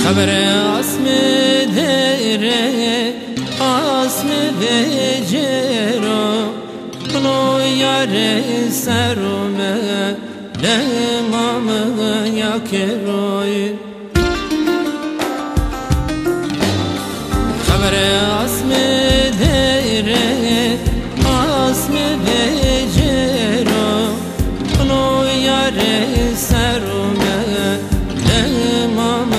خبر اسم دره اسم بجرا کنو یار سرمه لمام یکروی خبر اسم دره اسم بجرا کنو یار سرمه لمام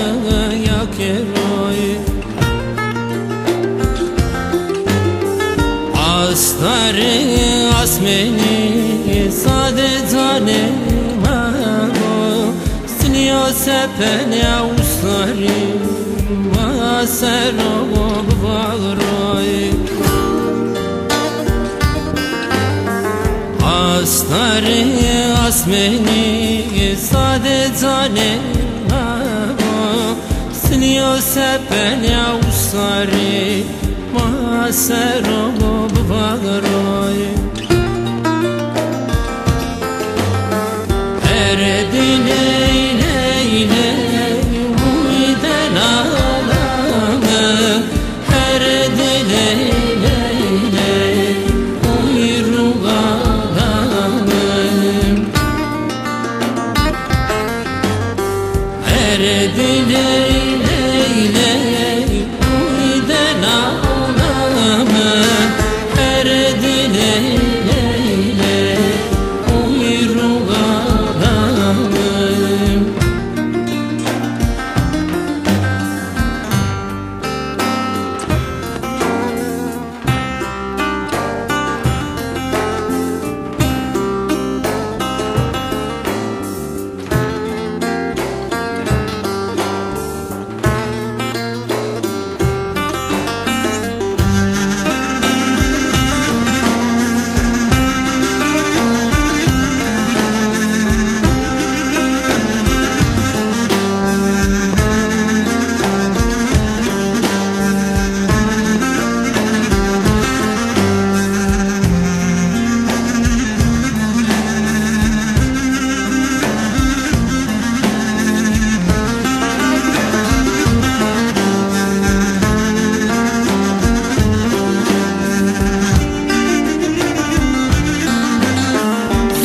Astarı asmeni sade tane mamo Sniyo sepene ustari masero bağroy Astarı asmeni sade tane mamo Sniyo sepene ustari masero bağroy Erdine ile uyden ağlamı Erdine ile uyruğ ağlamı Erdine ile uyden ağlamı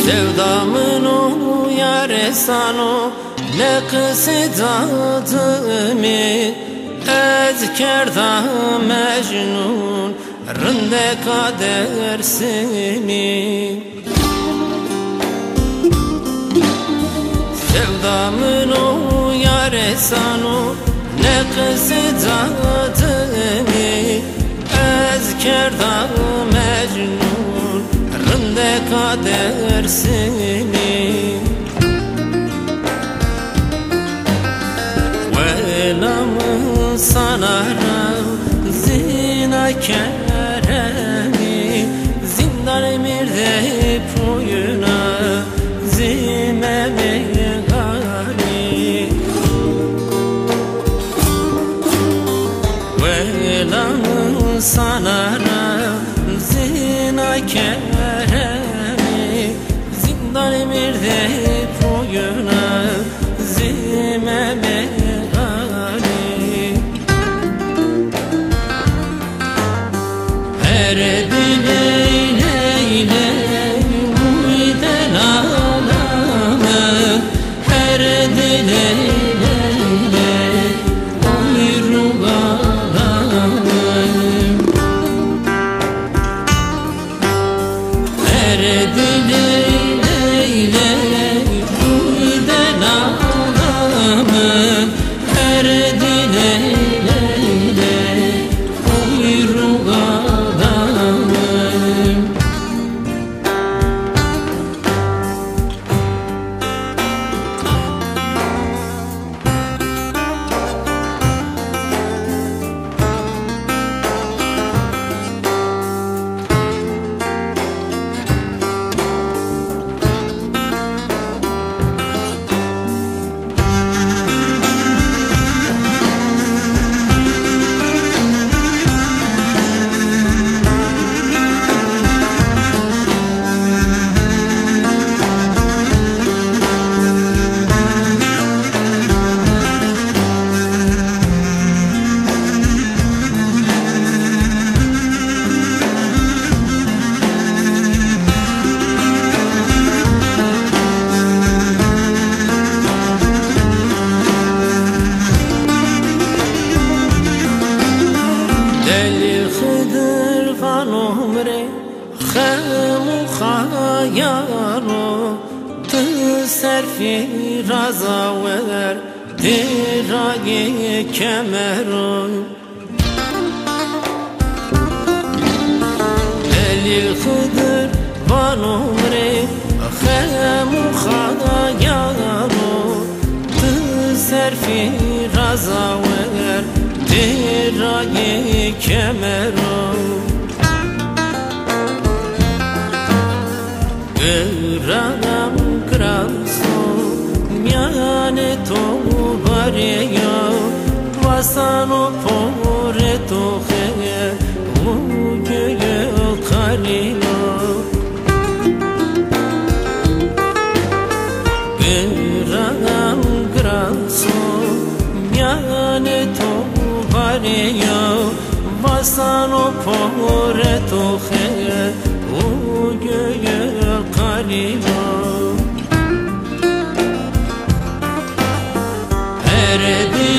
Sevdamın o yare sanu ne kısidadımı Ez kerda mecnun rinde kadersimi Sevdamın o yare sanu ne kısidadımı Ez kerda mecnun rinde kadersimi Velamı sanarım zina keremi Zindan emirde poyuna zimeme gani Velamı sanarım zina keremi Zindan emirde poyuna zimeme erdi leyle uyden ağlamı erdi leyle uyruğum ağlamı erdi leyle uyden ağlamı erdi leyle uyruğum ağlamı Deli Hıdır van umre Khemu khayaro Tı serfi razaver Dirage kemeron Deli Hıdır van umre Khemu khayaro Tı serfi razaver Dirage kemeron Gıradam kralso Mjane to vareja Vasano pore to he Uđe karino Gıradam kralso Mjane to vareja Vasano pore to he Uđe karino Erdi